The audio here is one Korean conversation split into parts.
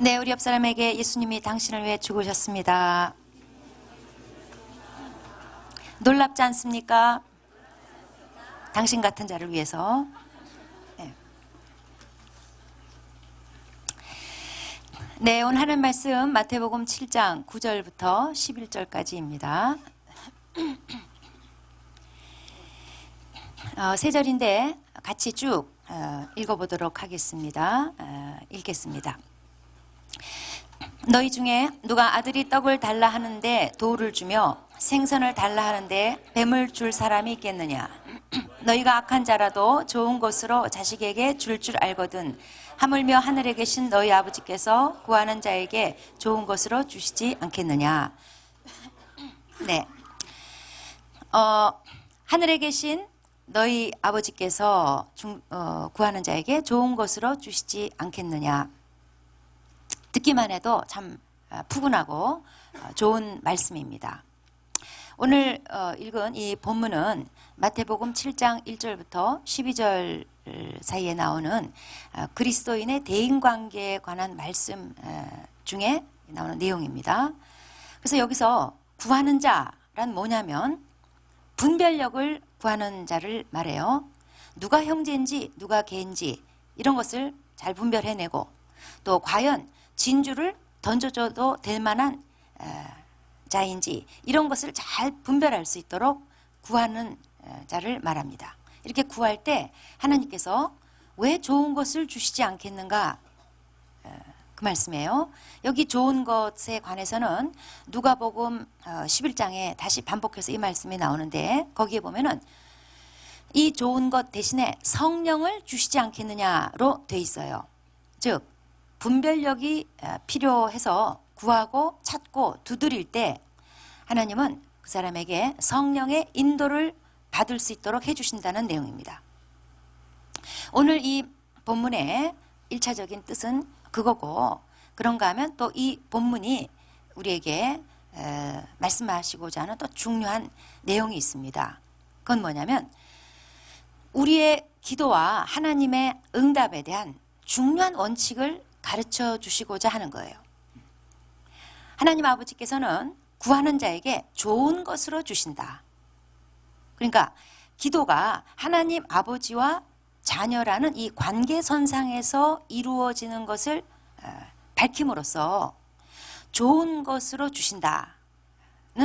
네, 우리 옆 사람에게 예수님이 당신을 위해 죽으셨습니다. 놀랍지 않습니까? 당신 같은 자를 위해서. 네, 오늘 하는 말씀 마태복음 7장 9절부터 11절까지입니다. 세 절인데 같이 쭉 읽어보도록 하겠습니다. 읽겠습니다. 너희 중에 누가 아들이 떡을 달라 하는데 돌을 주며 생선을 달라 하는데 뱀을 줄 사람이 있겠느냐? 너희가 악한 자라도 좋은 것으로 자식에게 줄 알거든 하물며 하늘에 계신 너희 아버지께서 구하는 자에게 좋은 것으로 주시지 않겠느냐? 네, 하늘에 계신 너희 아버지께서 구하는 자에게 좋은 것으로 주시지 않겠느냐? 듣기만 해도 참 푸근하고 좋은 말씀입니다. 오늘 읽은 이 본문은 마태복음 7장 1절부터 12절 사이에 나오는 그리스도인의 대인관계에 관한 말씀 중에 나오는 내용입니다. 그래서 여기서 구하는 자란 뭐냐면 분별력을 구하는 자를 말해요. 누가 형제인지 누가 개인지 이런 것을 잘 분별해내고 또 과연 진주를 던져줘도 될 만한 자인지 이런 것을 잘 분별할 수 있도록 구하는 자를 말합니다. 이렇게 구할 때 하나님께서 왜 좋은 것을 주시지 않겠는가 그 말씀이에요. 여기 좋은 것에 관해서는 누가복음 11장에 다시 반복해서 이 말씀이 나오는데 거기에 보면은 이 좋은 것 대신에 성령을 주시지 않겠느냐로 돼 있어요. 즉 분별력이 필요해서 구하고 찾고 두드릴 때 하나님은 그 사람에게 성령의 인도를 받을 수 있도록 해주신다는 내용입니다. 오늘 이 본문의 1차적인 뜻은 그거고 그런가 하면 또 이 본문이 우리에게 말씀하시고자 하는 또 중요한 내용이 있습니다. 그건 뭐냐면 우리의 기도와 하나님의 응답에 대한 중요한 원칙을 가르쳐 주시고자 하는 거예요. 하나님 아버지께서는 구하는 자에게 좋은 것으로 주신다. 그러니까 기도가 하나님 아버지와 자녀라는 이 관계선상에서 이루어지는 것을 밝힘으로써 좋은 것으로 주신다는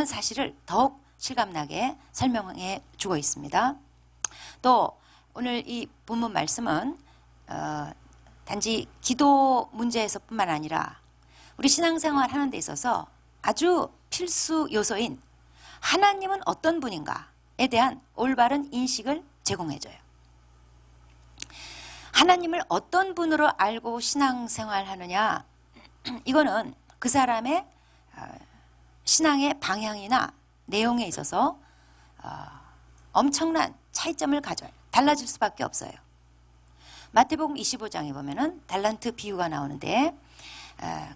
사실을 더욱 실감나게 설명해 주고 있습니다. 또 오늘 이 본문 말씀은 단지 기도 문제에서뿐만 아니라 우리 신앙생활 하는 데 있어서 아주 필수 요소인 하나님은 어떤 분인가에 대한 올바른 인식을 제공해줘요. 하나님을 어떤 분으로 알고 신앙생활 하느냐 이거는 그 사람의 신앙의 방향이나 내용에 있어서 엄청난 차이점을 가져요. 달라질 수밖에 없어요. 마태복음 25장에 보면은 달란트 비유가 나오는데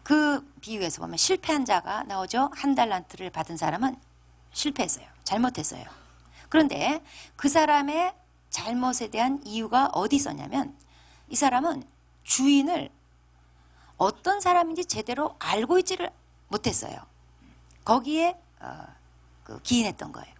그 비유에서 보면 실패한 자가 나오죠. 한 달란트를 받은 사람은 실패했어요. 잘못했어요. 그런데 그 사람의 잘못에 대한 이유가 어디 있었냐면 이 사람은 주인을 어떤 사람인지 제대로 알고 있지를 못했어요. 거기에 기인했던 거예요.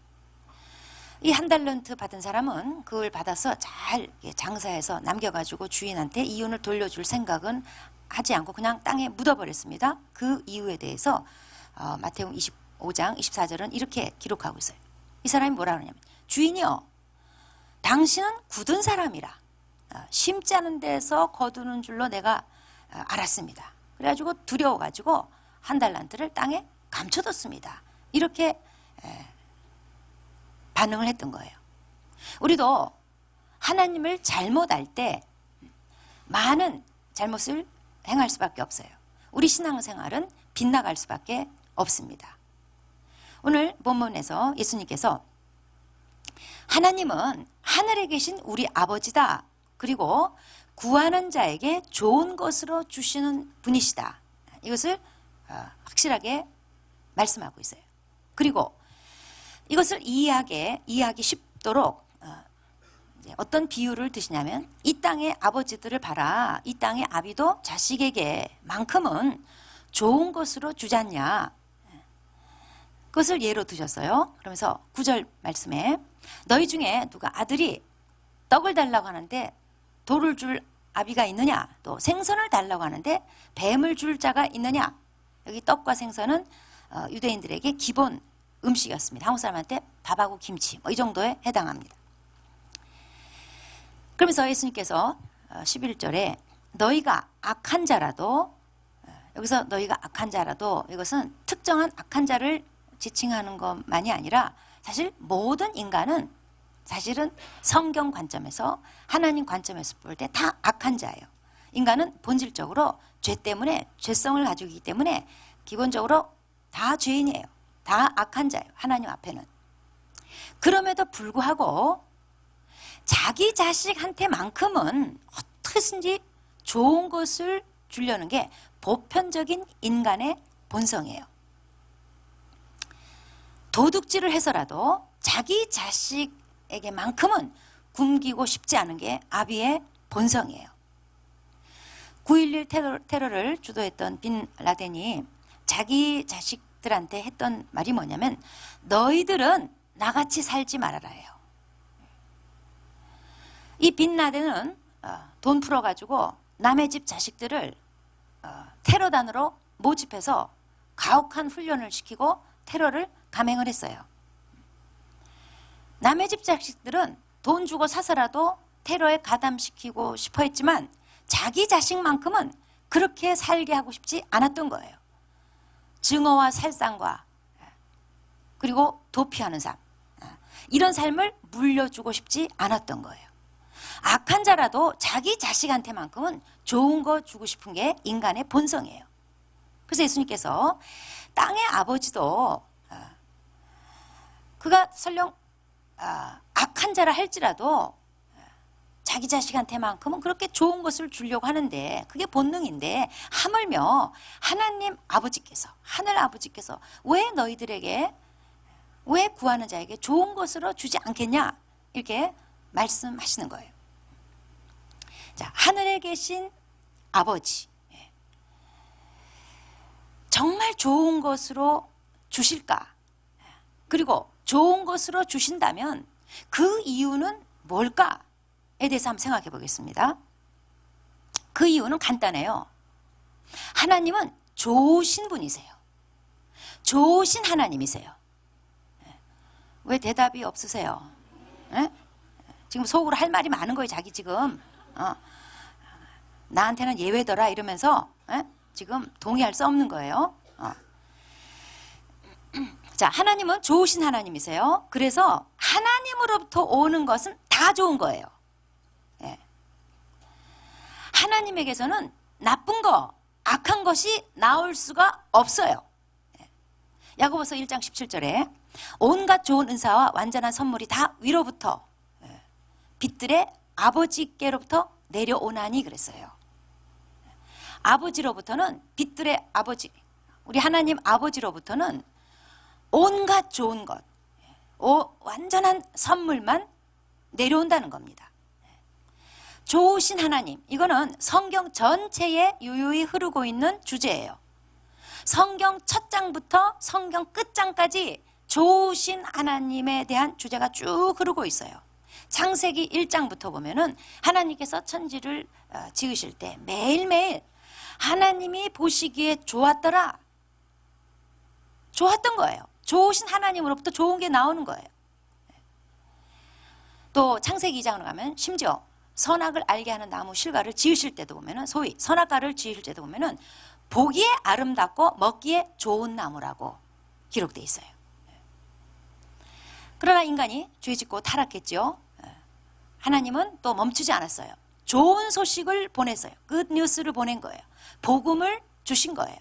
이 한 달란트 받은 사람은 그걸 받아서 잘 장사해서 남겨가지고 주인한테 이윤을 돌려줄 생각은 하지 않고 그냥 땅에 묻어버렸습니다. 그 이유에 대해서 마태복음 25장 24절은 이렇게 기록하고 있어요. 이 사람이 뭐라 그러냐면 주인이여 당신은 굳은 사람이라 심지 않은 데서 거두는 줄로 내가 알았습니다. 그래가지고 두려워가지고 한 달란트를 땅에 감춰뒀습니다. 이렇게 반응을 했던 거예요. 우리도 하나님을 잘못 알 때 많은 잘못을 행할 수밖에 없어요. 우리 신앙생활은 빗나갈 수밖에 없습니다. 오늘 본문에서 예수님께서 하나님은 하늘에 계신 우리 아버지다. 그리고 구하는 자에게 좋은 것으로 주시는 분이시다. 이것을 확실하게 말씀하고 있어요. 그리고 이것을 이해하기 쉽도록 어떤 비유를 드시냐면 이 땅의 아버지들을 봐라. 이 땅의 아비도 자식에게 만큼은 좋은 것으로 주지 않냐. 그것을 예로 드셨어요. 그러면서 9절 말씀에 너희 중에 누가 아들이 떡을 달라고 하는데 돌을 줄 아비가 있느냐. 또 생선을 달라고 하는데 뱀을 줄 자가 있느냐. 여기 떡과 생선은 유대인들에게 기본 음식이었습니다. 한국 사람한테 밥하고 김치 이 정도에 해당합니다. 그러면서 예수님께서 11절에 너희가 악한 자라도, 여기서 너희가 악한 자라도 이것은 특정한 악한 자를 지칭하는 것만이 아니라 사실 모든 인간은 사실은 성경 관점에서 하나님 관점에서 볼 때 다 악한 자예요. 인간은 본질적으로 죄 때문에 죄성을 가지고 있기 때문에 기본적으로 다 죄인이에요. 다 악한 자예요. 하나님 앞에는. 그럼에도 불구하고 자기 자식한테만큼은 어떻게든지 좋은 것을 주려는 게 보편적인 인간의 본성이에요. 도둑질을 해서라도 자기 자식에게만큼은 굶기고 싶지 않은 게 아비의 본성이에요. 9.11 테러를 주도했던 빈 라덴이 자기 자식들한테 했던 말이 뭐냐면 너희들은 나같이 살지 말아라예요. 이 빈 라덴은 돈 풀어가지고 남의 집 자식들을 테러단으로 모집해서 가혹한 훈련을 시키고 테러를 감행을 했어요. 남의 집 자식들은 돈 주고 사서라도 테러에 가담시키고 싶어 했지만 자기 자식만큼은 그렇게 살게 하고 싶지 않았던 거예요. 증오와 살상과 그리고 도피하는 삶, 이런 삶을 물려주고 싶지 않았던 거예요. 악한 자라도 자기 자식한테만큼은 좋은 거 주고 싶은 게 인간의 본성이에요. 그래서 예수님께서 땅의 아버지도 그가 설령 악한 자라 할지라도 자기 자식한테만큼은 그렇게 좋은 것을 주려고 하는데 그게 본능인데 하물며 하나님 아버지께서, 하늘 아버지께서 왜 너희들에게, 왜 구하는 자에게 좋은 것으로 주지 않겠냐 이렇게 말씀하시는 거예요. 자, 하늘에 계신 아버지, 정말 좋은 것으로 주실까? 그리고 좋은 것으로 주신다면 그 이유는 뭘까에 대해서 한번 생각해 보겠습니다. 그 이유는 간단해요. 하나님은 좋으신 분이세요. 좋으신 하나님이세요. 왜 대답이 없으세요? 지금 속으로 할 말이 많은 거예요. 자기 지금 나한테는 예외더라 이러면서 지금 동의할 수 없는 거예요. 자, 하나님은 좋으신 하나님이세요. 그래서 하나님으로부터 오는 것은 다 좋은 거예요. 하나님에게서는 나쁜 거, 악한 것이 나올 수가 없어요. 야고보서 1장 17절에 온갖 좋은 은사와 완전한 선물이 다 위로부터 빛들의 아버지께로부터 내려오나니 그랬어요. 아버지로부터는, 빛들의 아버지, 우리 하나님 아버지로부터는 온갖 좋은 것, 완전한 선물만 내려온다는 겁니다. 좋으신 하나님, 이거는 성경 전체에 유유히 흐르고 있는 주제예요. 성경 첫 장부터 성경 끝장까지 좋으신 하나님에 대한 주제가 쭉 흐르고 있어요. 창세기 1장부터 보면은 하나님께서 천지를 지으실 때 매일매일 하나님이 보시기에 좋았더라, 좋았던 거예요. 좋으신 하나님으로부터 좋은 게 나오는 거예요. 또 창세기 2장으로 가면 심지어 선악을 알게 하는 나무 실과를 지으실 때도 보면은, 소위 선악과를 지으실 때도 보면은 보기에 아름답고 먹기에 좋은 나무라고 기록되어 있어요. 그러나 인간이 죄짓고 타락했죠. 하나님은 또 멈추지 않았어요. 좋은 소식을 보냈어요. 굿 뉴스를 보낸 거예요. 복음을 주신 거예요.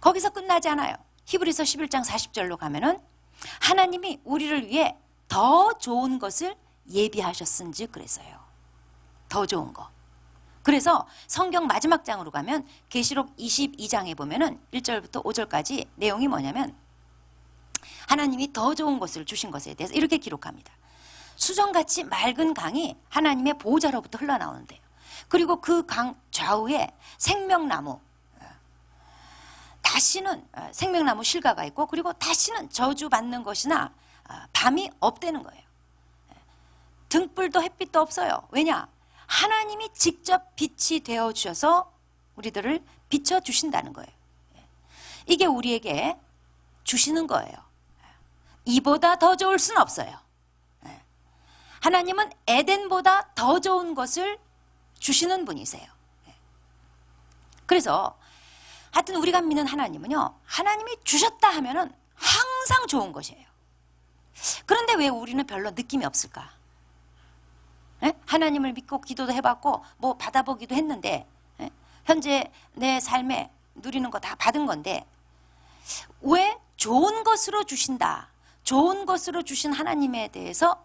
거기서 끝나지 않아요. 히브리서 11장 40절로 가면은 하나님이 우리를 위해 더 좋은 것을 예비하셨은지 그랬어요. 더 좋은 거. 그래서 성경 마지막 장으로 가면 계시록 22장에 보면은 1절부터 5절까지 내용이 뭐냐면 하나님이 더 좋은 것을 주신 것에 대해서 이렇게 기록합니다. 수정같이 맑은 강이 하나님의 보호자로부터 흘러나오는데요. 그리고 그 강 좌우에 생명나무, 다시는 생명나무 실과가 있고, 그리고 다시는 저주받는 것이나 밤이 없다는 거예요. 등불도 햇빛도 없어요. 왜냐? 하나님이 직접 빛이 되어 주셔서 우리들을 비춰 주신다는 거예요. 이게 우리에게 주시는 거예요. 이보다 더 좋을 수는 없어요. 하나님은 에덴보다 더 좋은 것을 주시는 분이세요. 그래서 하여튼 우리가 믿는 하나님은요, 하나님이 주셨다 하면은 항상 좋은 것이에요. 그런데 왜 우리는 별로 느낌이 없을까? 하나님을 믿고 기도도 해봤고 뭐 받아보기도 했는데, 현재 내 삶에 누리는 거 다 받은 건데 왜 좋은 것으로 주신다, 좋은 것으로 주신 하나님에 대해서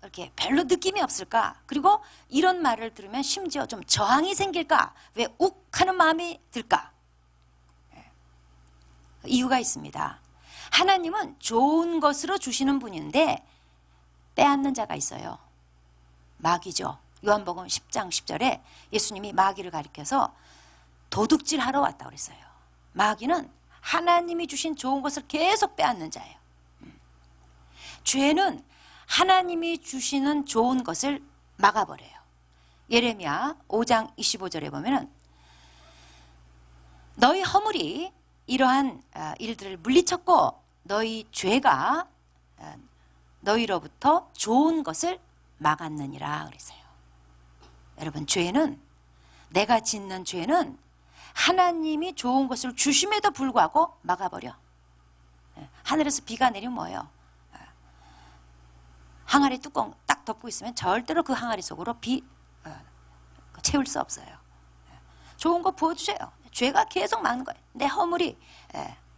이렇게 별로 느낌이 없을까? 그리고 이런 말을 들으면 심지어 좀 저항이 생길까? 왜 욱하는 마음이 들까? 이유가 있습니다. 하나님은 좋은 것으로 주시는 분인데 빼앗는 자가 있어요. 마귀죠. 요한복음 10장 10절에 예수님이 마귀를 가리켜서 도둑질하러 왔다고 그랬어요. 마귀는 하나님이 주신 좋은 것을 계속 빼앗는 자예요. 죄는 하나님이 주시는 좋은 것을 막아버려요. 예레미야 5장 25절에 보면은 너희 허물이 이러한 일들을 물리쳤고 너희 죄가 너희로부터 좋은 것을 막았느니라 그랬어요. 여러분, 죄는, 내가 짓는 죄는 하나님이 좋은 것을 주심에도 불구하고 막아버려. 하늘에서 비가 내리면 뭐예요? 항아리 뚜껑 딱 덮고 있으면 절대로 그 항아리 속으로 비 채울 수 없어요. 좋은 거 부어주세요. 죄가 계속 막는 거예요. 내 허물이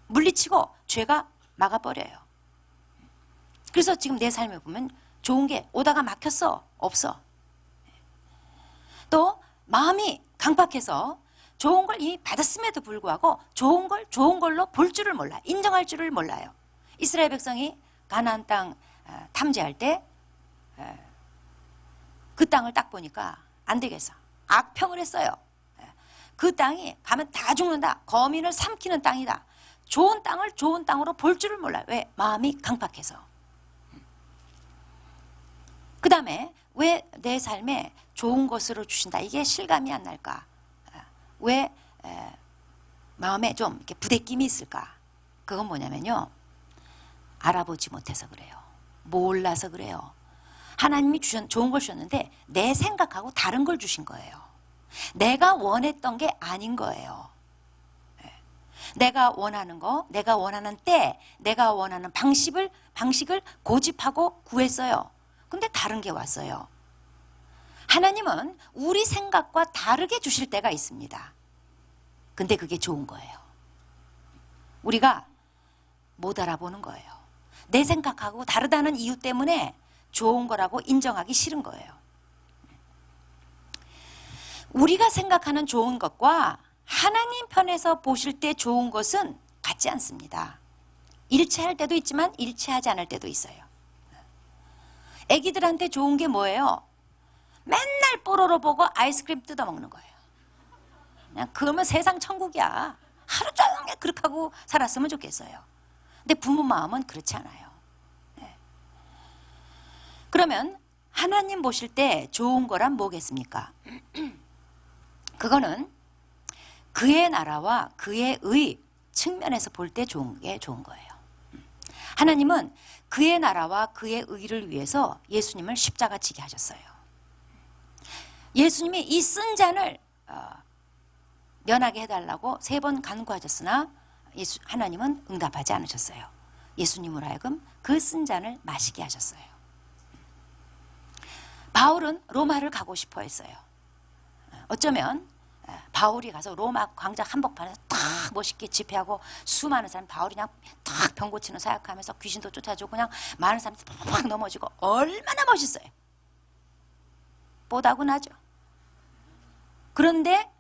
물리치고 죄가 막아버려요. 그래서 지금 내 삶에 보면 좋은 게 오다가 막혔어? 없어. 또 마음이 강박해서 좋은 걸 이미 받았음에도 불구하고 좋은 걸 좋은 걸로 볼 줄을 몰라, 인정할 줄을 몰라요. 이스라엘 백성이 가나안 땅 탐지할 때 그 땅을 딱 보니까 안 되겠어. 악평을 했어요. 그 땅이 가면 다 죽는다. 거민을 삼키는 땅이다. 좋은 땅을 좋은 땅으로 볼 줄을 몰라요. 왜? 마음이 강박해서. 그 다음에 왜 내 삶에 좋은 것으로 주신다, 이게 실감이 안 날까? 왜 마음에 좀 이렇게 부대낌이 있을까? 그건 뭐냐면요, 알아보지 못해서 그래요. 몰라서 그래요. 하나님이 좋은 걸 주셨는데 내 생각하고 다른 걸 주신 거예요. 내가 원했던 게 아닌 거예요. 내가 원하는 거, 내가 원하는 때, 내가 원하는 방식을 고집하고 구했어요. 근데 다른 게 왔어요. 하나님은 우리 생각과 다르게 주실 때가 있습니다. 근데 그게 좋은 거예요. 우리가 못 알아보는 거예요. 내 생각하고 다르다는 이유 때문에 좋은 거라고 인정하기 싫은 거예요. 우리가 생각하는 좋은 것과 하나님 편에서 보실 때 좋은 것은 같지 않습니다. 일치할 때도 있지만 일치하지 않을 때도 있어요. 애기들한테 좋은 게 뭐예요? 맨날 뽀로로 보고 아이스크림 뜯어먹는 거예요. 그냥 그러면 세상 천국이야. 하루 종일 그렇게 하고 살았으면 좋겠어요. 근데 부모 마음은 그렇지 않아요. 그러면 하나님 보실 때 좋은 거란 뭐겠습니까? 그거는 그의 나라와 그의 의 측면에서 볼 때 좋은 게 좋은 거예요. 하나님은 그의 나라와 그의 의를 위해서 예수님을 십자가 지게 하셨어요. 예수님이 이 쓴 잔을 면하게 해달라고 3번 간구하셨으나 하나님은 응답하지 않으셨어요. 예수님으로 하여금 그 쓴 잔을 마시게 하셨어요. 바울은 로마를 가고 싶어 했어요. 어쩌면 바울이 가서 로마 광장 한복판에서 탁 멋있게 집회하고 수많은 사람, 바울이 그냥 탁 병 고치는 사역하면서 귀신도 쫓아주고 그냥 많은 사람들이 팍 넘어지고 얼마나 멋있어요. 뽀다구나죠. 그런데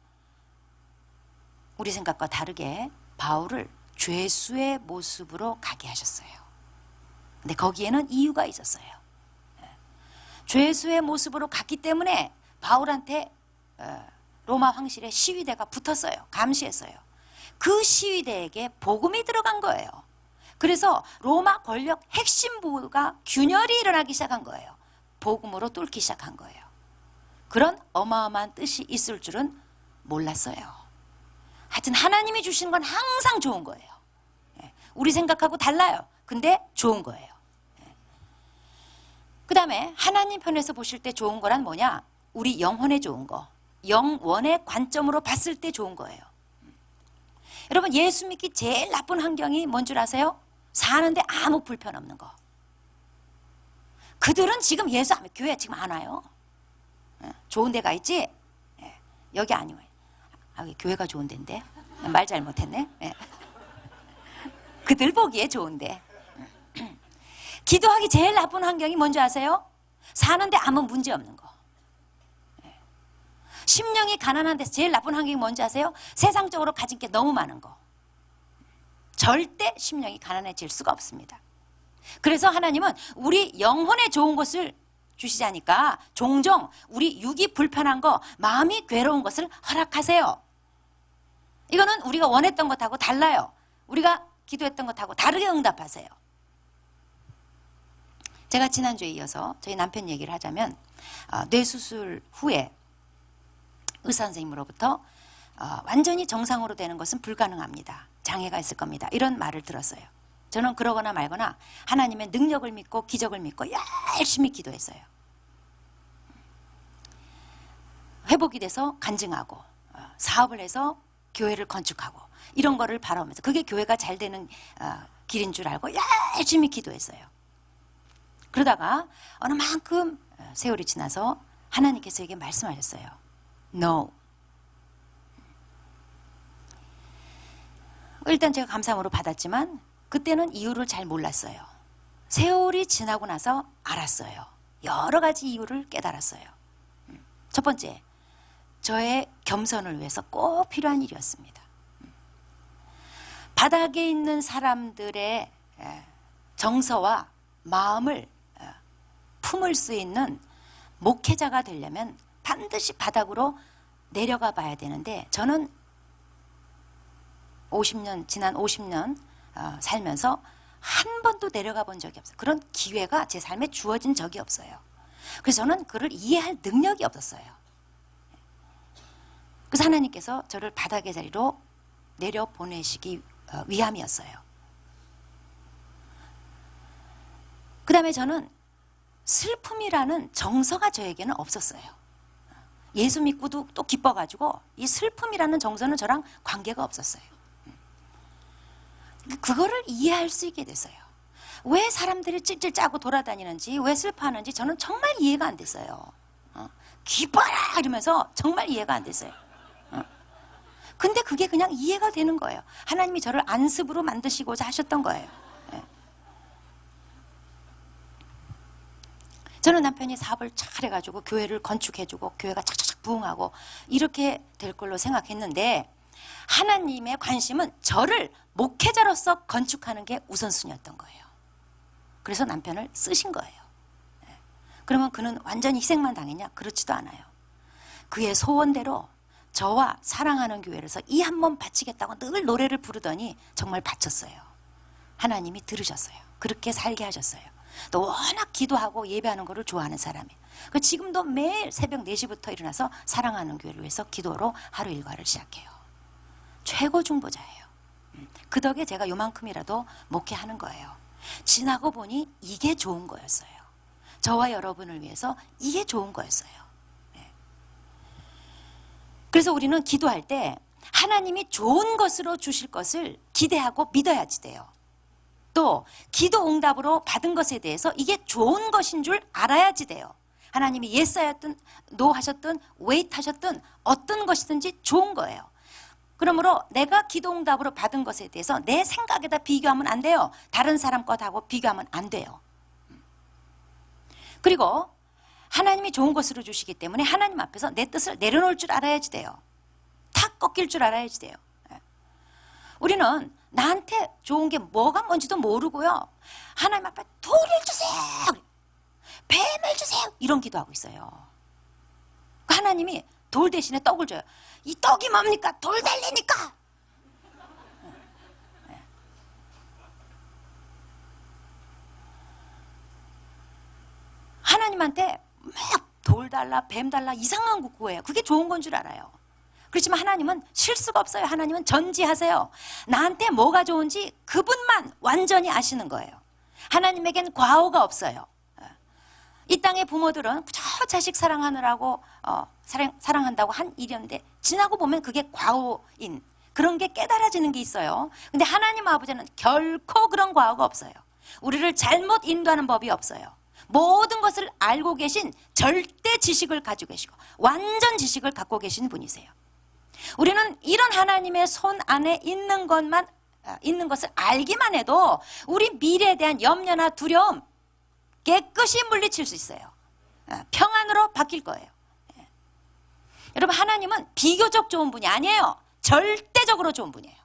우리 생각과 다르게 바울을 죄수의 모습으로 가게 하셨어요. 근데 거기에는 이유가 있었어요. 죄수의 모습으로 갔기 때문에 바울한테 로마 황실의 시위대가 붙었어요. 감시했어요. 그 시위대에게 복음이 들어간 거예요. 그래서 로마 권력 핵심 부가 균열이 일어나기 시작한 거예요. 복음으로 뚫기 시작한 거예요. 그런 어마어마한 뜻이 있을 줄은 몰랐어요. 하여튼 하나님이 주시는 건 항상 좋은 거예요. 우리 생각하고 달라요. 근데 좋은 거예요. 그 다음에 하나님 편에서 보실 때 좋은 거란 뭐냐? 우리 영혼에 좋은 거, 영원의 관점으로 봤을 때 좋은 거예요. 여러분, 예수 믿기 제일 나쁜 환경이 뭔 줄 아세요? 사는데 아무 불편 없는 거. 그들은 지금 예수 안 교회 지금 안 와요. 좋은 데가 있지? 여기 아니고. 교회가 좋은 데인데 말 잘못했네. 그들 보기에 좋은데. 기도하기 제일 나쁜 환경이 뭔지 아세요? 사는데 아무 문제 없는 거. 심령이 가난한 데서 제일 나쁜 환경이 뭔지 아세요? 세상적으로 가진 게 너무 많은 거. 절대 심령이 가난해질 수가 없습니다. 그래서 하나님은 우리 영혼에 좋은 것을 주시자니까 종종 우리 육이 불편한 거, 마음이 괴로운 것을 허락하세요. 이거는 우리가 원했던 것하고 달라요. 우리가 기도했던 것하고 다르게 응답하세요. 제가 지난주에 이어서 저희 남편 얘기를 하자면 뇌수술 후에 의사 선생님으로부터 완전히 정상으로 되는 것은 불가능합니다. 장애가 있을 겁니다. 이런 말을 들었어요. 저는 그러거나 말거나 하나님의 능력을 믿고 기적을 믿고 열심히 기도했어요. 회복이 돼서 간증하고 사업을 해서 교회를 건축하고 이런 거를 바라보면서 그게 교회가 잘 되는 길인 줄 알고 열심히 기도했어요. 그러다가 어느 만큼 세월이 지나서 하나님께서 에게 말씀하셨어요. No. 일단 제가 감사함으로 받았지만 그때는 이유를 잘 몰랐어요. 세월이 지나고 나서 알았어요. 여러 가지 이유를 깨달았어요. 첫 번째, 저의 겸손을 위해서 꼭 필요한 일이었습니다. 바닥에 있는 사람들의 정서와 마음을 품을 수 있는 목회자가 되려면 반드시 바닥으로 내려가 봐야 되는데 저는 지난 50년 살면서 한 번도 내려가 본 적이 없어요. 그런 기회가 제 삶에 주어진 적이 없어요. 그래서 저는 그를 이해할 능력이 없었어요. 그래서 하나님께서 저를 바닥의 자리로 내려보내시기 위함이었어요. 그 다음에 저는 슬픔이라는 정서가 저에게는 없었어요. 예수 믿고도 또 기뻐가지고 이 슬픔이라는 정서는 저랑 관계가 없었어요. 그거를 이해할 수 있게 됐어요. 왜 사람들이 찔찔 짜고 돌아다니는지, 왜 슬퍼하는지 저는 정말 이해가 안 됐어요. 기뻐라 이러면서 정말 이해가 안 됐어요. 근데 그게 그냥 이해가 되는 거예요. 하나님이 저를 안습으로 만드시고자 하셨던 거예요. 저는 남편이 사업을 잘 해가지고 교회를 건축해주고 교회가 착착착 부흥하고 이렇게 될 걸로 생각했는데 하나님의 관심은 저를 목회자로서 건축하는 게 우선순위였던 거예요. 그래서 남편을 쓰신 거예요. 그러면 그는 완전히 희생만 당했냐? 그렇지도 않아요. 그의 소원대로 저와 사랑하는 교회에서 이 한 번 바치겠다고 늘 노래를 부르더니 정말 바쳤어요. 하나님이 들으셨어요. 그렇게 살게 하셨어요. 또 워낙 기도하고 예배하는 거를 좋아하는 사람이에요. 지금도 매일 새벽 4시부터 일어나서 사랑하는 교회를 위해서 기도로 하루 일과를 시작해요. 최고 중보자예요. 그 덕에 제가 요만큼이라도 목회하는 거예요. 지나고 보니 이게 좋은 거였어요. 저와 여러분을 위해서 이게 좋은 거였어요. 그래서 우리는 기도할 때 하나님이 좋은 것으로 주실 것을 기대하고 믿어야지 돼요. 또 기도 응답으로 받은 것에 대해서 이게 좋은 것인 줄 알아야지 돼요. 하나님이 yes 하였든 no 하셨든 wait 하셨든 어떤 것이든지 좋은 거예요. 그러므로 내가 기도 응답으로 받은 것에 대해서 내 생각에다 비교하면 안 돼요. 다른 사람 것하고 비교하면 안 돼요. 그리고 하나님이 좋은 것으로 주시기 때문에 하나님 앞에서 내 뜻을 내려놓을 줄 알아야지 돼요. 탁 꺾일 줄 알아야지 돼요. 우리는 나한테 좋은 게 뭐가 뭔지도 모르고요. 하나님 앞에 돈을 주세요. 뱀을 주세요. 이런 기도하고 있어요. 하나님이 돌 대신에 떡을 줘요. 이 떡이 뭡니까? 돌 달래니까. 하나님한테 막 돌 달라, 뱀 달라 이상한 거 구해요. 그게 좋은 건 줄 알아요. 그렇지만 하나님은 실수가 없어요. 하나님은 전지하세요. 나한테 뭐가 좋은지 그분만 완전히 아시는 거예요. 하나님에겐 과오가 없어요. 이 땅의 부모들은 그저 자식 사랑하느라고 사랑한다고 한 일이었는데 지나고 보면 그게 과오인 그런 게 깨달아지는 게 있어요. 근데 하나님 아버지는 결코 그런 과오가 없어요. 우리를 잘못 인도하는 법이 없어요. 모든 것을 알고 계신 절대 지식을 가지고 계시고 완전 지식을 갖고 계신 분이세요. 우리는 이런 하나님의 손 안에 있는 것을 알기만 해도 우리 미래에 대한 염려나 두려움 깨끗이 물리칠 수 있어요. 평안으로 바뀔 거예요. 여러분, 하나님은 비교적 좋은 분이 아니에요. 절대적으로 좋은 분이에요.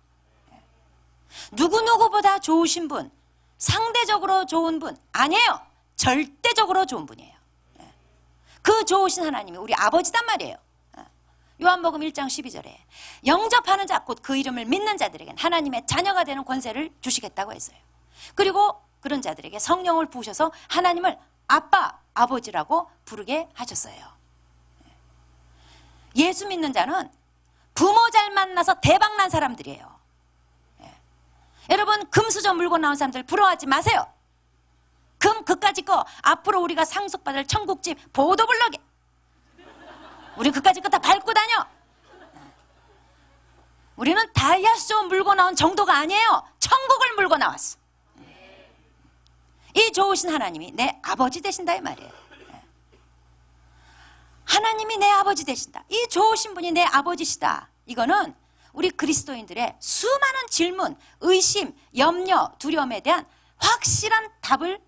누구누구보다 좋으신 분, 상대적으로 좋은 분 아니에요. 절대적으로 좋은 분이에요. 그 좋으신 하나님이 우리 아버지단 말이에요. 요한복음 1장 12절에 영접하는 자 곧 그 이름을 믿는 자들에게는 하나님의 자녀가 되는 권세를 주시겠다고 했어요. 그리고 그런 자들에게 성령을 부으셔서 하나님을 아빠, 아버지라고 부르게 하셨어요. 예수 믿는 자는 부모 잘 만나서 대박난 사람들이에요. 여러분, 금수저 물고 나온 사람들 부러워하지 마세요. 금 그까짓 거 앞으로 우리가 상속받을 천국집 보도블럭에 우리 그까짓 거 다 밟고 다녀. 우리는 다이아스존 물고 나온 정도가 아니에요. 천국을 물고 나왔어. 이 좋으신 하나님이 내 아버지 되신다 이 말이에요. 하나님이 내 아버지 되신다. 이 좋으신 분이 내 아버지시다. 이거는 우리 그리스도인들의 수많은 질문, 의심, 염려, 두려움에 대한 확실한 답을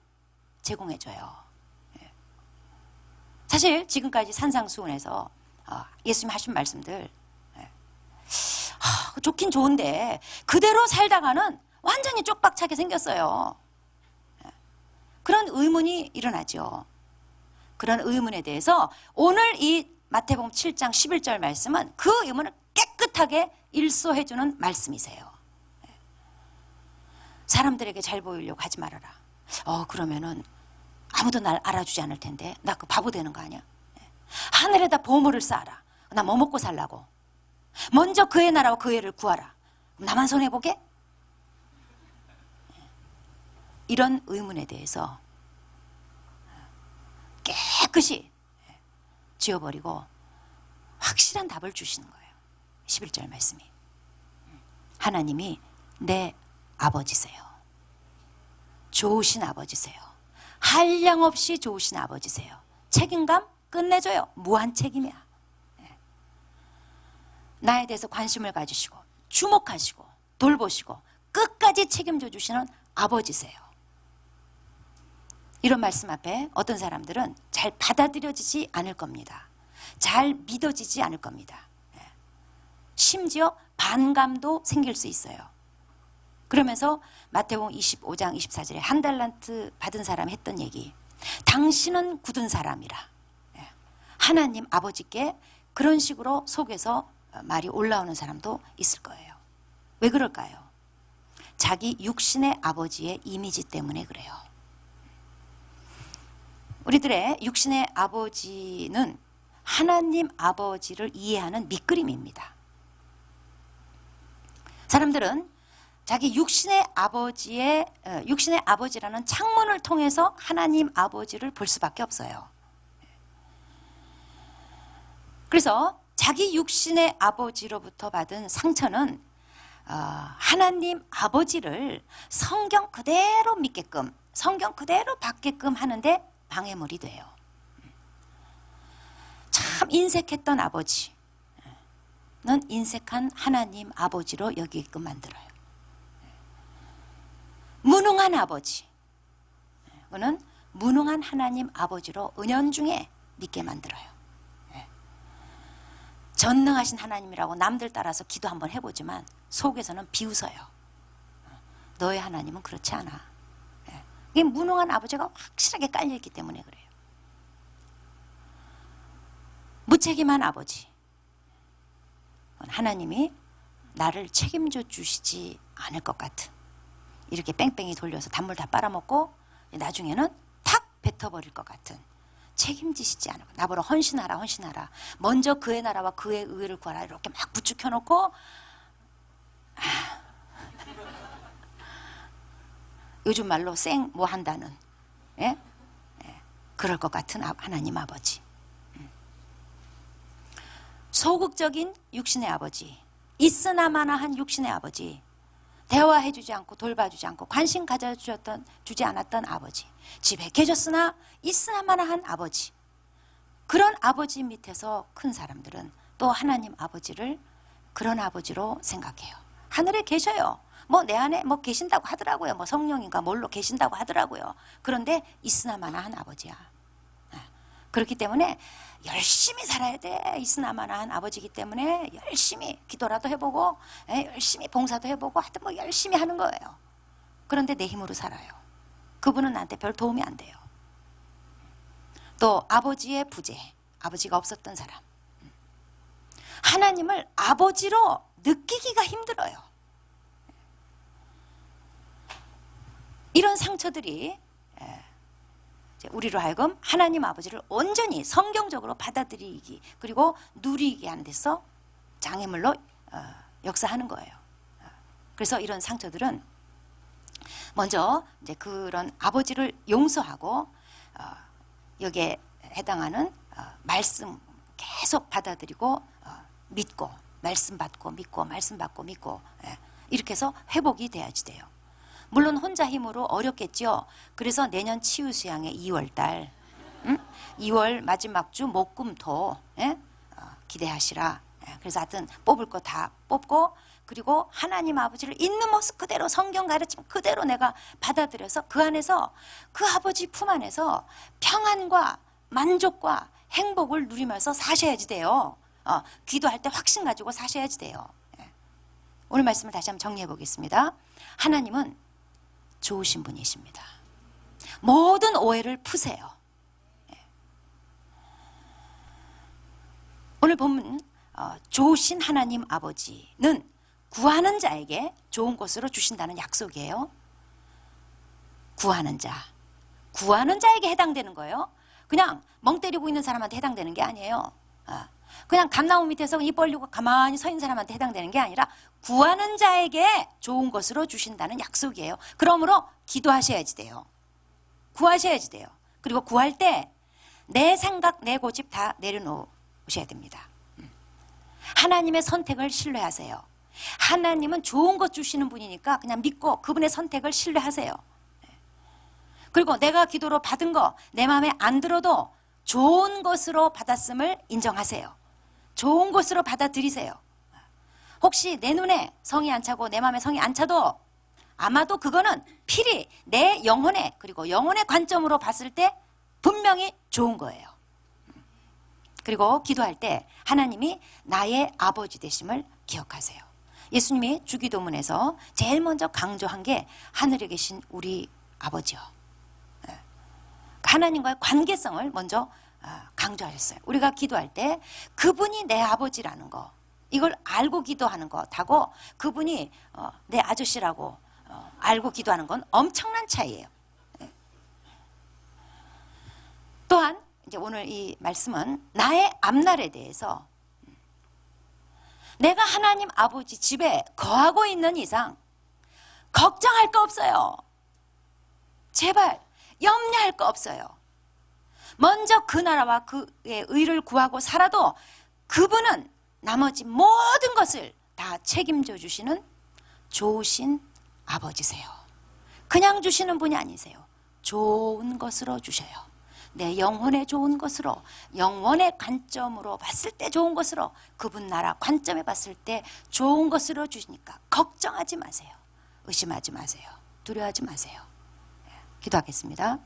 제공해줘요. 사실 지금까지 산상수훈에서 예수님 하신 말씀들 좋긴 좋은데 그대로 살다가는 완전히 쪽박차게 생겼어요. 그런 의문이 일어나죠. 그런 의문에 대해서 오늘 이 마태복음 7장 11절 말씀은 그 의문을 깨끗하게 일소해주는 말씀이세요. 사람들에게 잘 보이려고 하지 말아라. 그러면은 아무도 날 알아주지 않을 텐데 나 그 바보 되는 거 아니야? 하늘에다 보물을 쌓아라. 나 뭐 먹고 살라고? 먼저 그의 나라와 그 애를 구하라. 나만 손해보게? 이런 의문에 대해서 깨끗이 지워버리고 확실한 답을 주시는 거예요. 11절 말씀이. 하나님이 내 아버지세요. 좋으신 아버지세요. 한량없이 좋으신 아버지세요. 책임감 끝내줘요. 무한 책임이야. 나에 대해서 관심을 가지시고 주목하시고 돌보시고 끝까지 책임져 주시는 아버지세요. 이런 말씀 앞에 어떤 사람들은 잘 받아들여지지 않을 겁니다. 잘 믿어지지 않을 겁니다. 심지어 반감도 생길 수 있어요. 그러면서 마태복음 25장 24절에 한 달란트 받은 사람이 했던 얘기, 당신은 굳은 사람이라. 하나님 아버지께 그런 식으로 속에서 말이 올라오는 사람도 있을 거예요. 왜 그럴까요? 자기 육신의 아버지의 이미지 때문에 그래요. 우리들의 육신의 아버지는 하나님 아버지를 이해하는 밑그림입니다. 사람들은 자기 육신의 아버지라는 창문을 통해서 하나님 아버지를 볼 수밖에 없어요. 그래서 자기 육신의 아버지로부터 받은 상처는 하나님 아버지를 성경 그대로 믿게끔, 성경 그대로 받게끔 하는데 방해물이 돼요. 참 인색했던 아버지는 인색한 하나님 아버지로 여기게끔 만들어요. 무능한 아버지, 그는 무능한 하나님 아버지로 은연중에 믿게 만들어요. 전능하신 하나님이라고 남들 따라서 기도 한번 해보지만 속에서는 비웃어요. 너의 하나님은 그렇지 않아. 이게 무능한 아버지가 확실하게 깔려있기 때문에 그래요. 무책임한 아버지, 하나님이 나를 책임져 주시지 않을 것 같은, 이렇게 뺑뺑이 돌려서 단물 다 빨아먹고 나중에는 탁 뱉어버릴 것 같은, 책임지시지 않을 것, 나보러 헌신하라 헌신하라, 먼저 그의 나라와 그의 의를 구하라, 이렇게 막 부추겨놓고 요즘 말로 생 뭐 한다는, 예? 예. 그럴 것 같은 하나님 아버지, 소극적인 육신의 아버지, 있으나마나한 육신의 아버지, 대화해주지 않고 돌봐주지 않고 관심 가져주지 않았던 아버지, 집에 계셨으나 있으나마나한 아버지, 그런 아버지 밑에서 큰 사람들은 또 하나님 아버지를 그런 아버지로 생각해요. 하늘에 계셔요. 뭐 내 안에 뭐 계신다고 하더라고요. 뭐 성령인가 뭘로 계신다고 하더라고요. 그런데 있으나마나한 아버지야. 그렇기 때문에 열심히 살아야 돼. 있으나마나한 아버지이기 때문에 열심히 기도라도 해보고, 열심히 봉사도 해보고, 하여튼 뭐 열심히 하는 거예요. 그런데 내 힘으로 살아요. 그분은 나한테 별 도움이 안 돼요. 또 아버지의 부재, 아버지가 없었던 사람, 하나님을 아버지로 느끼기가 힘들어요. 이런 상처들이 우리로 하여금 하나님 아버지를 온전히 성경적으로 받아들이기, 그리고 누리게 하는 데서 장애물로 역사하는 거예요. 그래서 이런 상처들은 먼저 이제 그런 아버지를 용서하고 여기에 해당하는 말씀 계속 받아들이고 믿고, 말씀 받고 믿고, 말씀 받고 믿고, 이렇게 해서 회복이 돼야지 돼요. 물론 혼자 힘으로 어렵겠죠. 그래서 내년 치유수양의 2월달, 2월 마지막 주 목금토 기대하시라. 그래서 하여튼 뽑을 거 다 뽑고, 그리고 하나님 아버지를 있는 모습 그대로, 성경 가르침 그대로 내가 받아들여서 그 안에서, 그 아버지 품 안에서 평안과 만족과 행복을 누리면서 사셔야지 돼요. 기도할 때 확신 가지고 사셔야지 돼요. 오늘 말씀을 다시 한번 정리해 보겠습니다. 하나님은 좋으신 분이십니다. 모든 오해를 푸세요. 오늘 본문 좋으신 하나님 아버지는 구하는 자에게 좋은 것으로 주신다는 약속이에요. 구하는 자, 구하는 자에게 해당되는 거예요. 그냥 멍 때리고 있는 사람한테 해당되는 게 아니에요. 그냥 감나무 밑에서 입 벌리고 가만히 서 있는 사람한테 해당되는 게 아니라 구하는 자에게 좋은 것으로 주신다는 약속이에요. 그러므로 기도하셔야지 돼요. 구하셔야지 돼요. 그리고 구할 때 내 생각, 내 고집 다 내려놓으셔야 됩니다. 하나님의 선택을 신뢰하세요. 하나님은 좋은 것 주시는 분이니까 그냥 믿고 그분의 선택을 신뢰하세요. 그리고 내가 기도로 받은 거 내 마음에 안 들어도 좋은 것으로 받았음을 인정하세요. 좋은 것으로 받아들이세요. 혹시 내 눈에 성이 안 차고 내 마음에 성이 안 차도 아마도 그거는 필히 내 영혼에, 그리고 영혼의 관점으로 봤을 때 분명히 좋은 거예요. 그리고 기도할 때 하나님이 나의 아버지 되심을 기억하세요. 예수님이 주기도문에서 제일 먼저 강조한 게 하늘에 계신 우리 아버지요. 하나님과의 관계성을 먼저 강조하셨어요. 우리가 기도할 때 그분이 내 아버지라는 거, 이걸 알고 기도하는 것하고 그분이 내 아저씨라고 알고 기도하는 건 엄청난 차이예요. 또한 이제 오늘 이 말씀은 나의 앞날에 대해서, 내가 하나님 아버지 집에 거하고 있는 이상 걱정할 거 없어요. 제발 염려할 거 없어요. 먼저 그 나라와 그의 의를 구하고 살아도 그분은 나머지 모든 것을 다 책임져 주시는 좋으신 아버지세요. 그냥 주시는 분이 아니세요. 좋은 것으로 주셔요. 내 영혼에 좋은 것으로, 영혼의 관점으로 봤을 때 좋은 것으로, 그분 나라 관점에 봤을 때 좋은 것으로 주시니까 걱정하지 마세요. 의심하지 마세요. 두려워하지 마세요. 기도하겠습니다.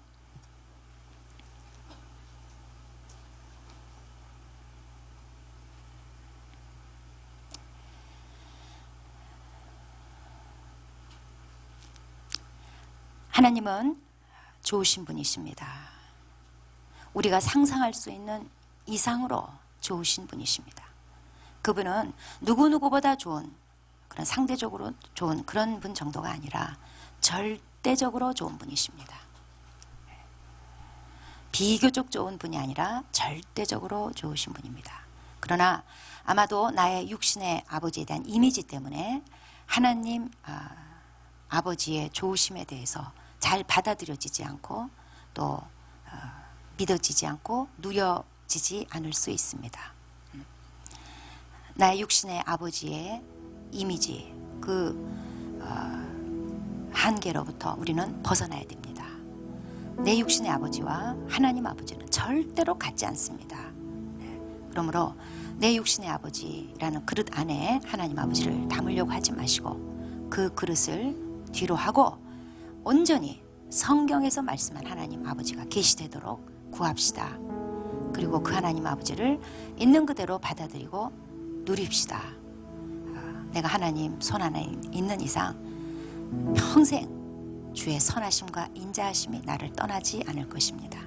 하나님은 좋으신 분이십니다. 우리가 상상할 수 있는 이상으로 좋으신 분이십니다. 그분은 누구누구보다 좋은, 그런 상대적으로 좋은 그런 분 정도가 아니라 절대적으로 좋은 분이십니다. 비교적 좋은 분이 아니라 절대적으로 좋으신 분입니다. 그러나 아마도 나의 육신의 아버지에 대한 이미지 때문에 하나님 아버지의 좋으심에 대해서 잘 받아들여지지 않고 또 믿어지지 않고 누려지지 않을 수 있습니다. 나의 육신의 아버지의 이미지, 그 한계로부터 우리는 벗어나야 됩니다. 내 육신의 아버지와 하나님 아버지는 절대로 같지 않습니다. 그러므로 내 육신의 아버지라는 그릇 안에 하나님 아버지를 담으려고 하지 마시고 그 그릇을 뒤로 하고 온전히 성경에서 말씀한 하나님 아버지가 계시되도록 구합시다. 그리고 그 하나님 아버지를 있는 그대로 받아들이고 누립시다. 내가 하나님 손 안에 있는 이상 평생 주의 선하심과 인자하심이 나를 떠나지 않을 것입니다.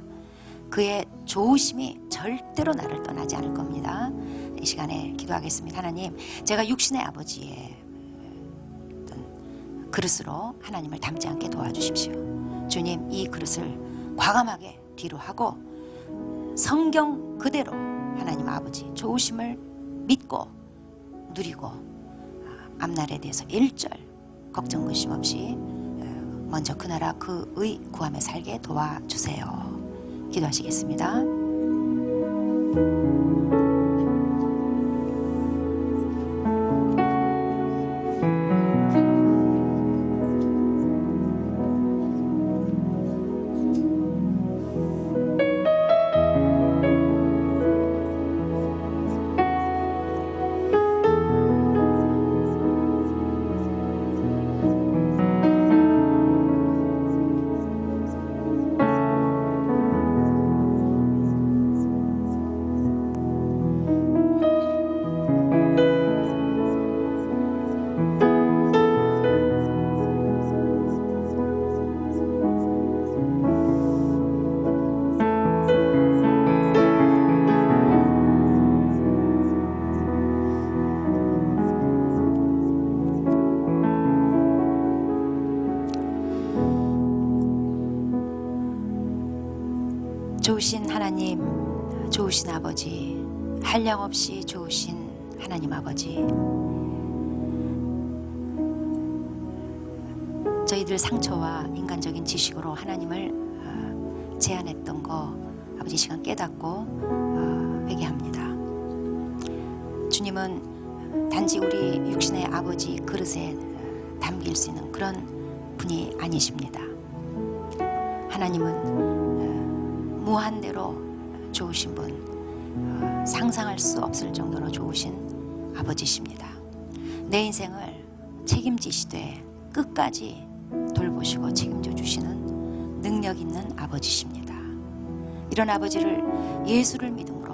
그의 좋으심이 절대로 나를 떠나지 않을 겁니다. 이 시간에 기도하겠습니다. 하나님, 제가 육신의 아버지의 그릇으로 하나님을 닮지 않게 도와주십시오. 주님, 이 그릇을 과감하게 뒤로 하고 성경 그대로 하나님 아버지 좋으심을 믿고 누리고 앞날에 대해서 일절 걱정 근심 없이 먼저 그 나라 그의 구하며 살게 도와주세요. 기도하시겠습니다. 좋으신 하나님, 좋으신 아버지, 한량없이 좋으신 하나님 아버지, 저희들 상처와 인간적인 지식으로 하나님을 제한했던 거 아버지 시간 깨닫고 회개합니다. 주님은 단지 우리 육신의 아버지 그릇에 담길 수 있는 그런 분이 아니십니다. 하나님은 무한대로 좋으신 분, 상상할 수 없을 정도로 좋으신 아버지십니다. 내 인생을 책임지시되 끝까지 돌보시고 책임져 주시는 능력 있는 아버지십니다. 이런 아버지를 예수를 믿음으로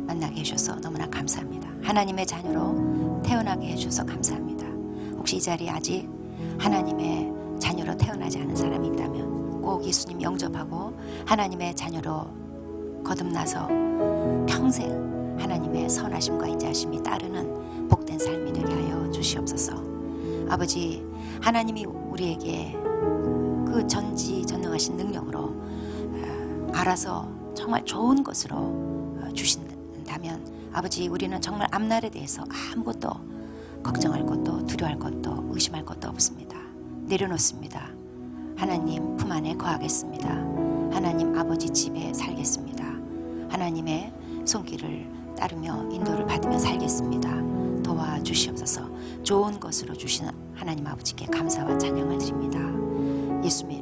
만나게 해주셔서 너무나 감사합니다. 하나님의 자녀로 태어나게 해주셔서 감사합니다. 혹시 이 자리에 아직 하나님의 자녀로 태어나지 않은 사람이 있다면 꼭 예수님 영접하고 하나님의 자녀로 거듭나서 평생 하나님의 선하심과 인자하심이 따르는 복된 삶이 되게 하여 주시옵소서. 아버지, 하나님이 우리에게 그 전지전능하신 능력으로 알아서 정말 좋은 것으로 주신다면 아버지, 우리는 정말 앞날에 대해서 아무것도 걱정할 것도 두려워할 것도 의심할 것도 없습니다. 내려놓습니다. 하나님 품 안에 거하겠습니다. 하나님 아버지 집에 살겠습니다. 하나님의 손길을 따르며 인도를 받으며 살겠습니다. 도와주시옵소서. 좋은 것으로 주시는 하나님 아버지께 감사와 찬양을 드립니다. 예수님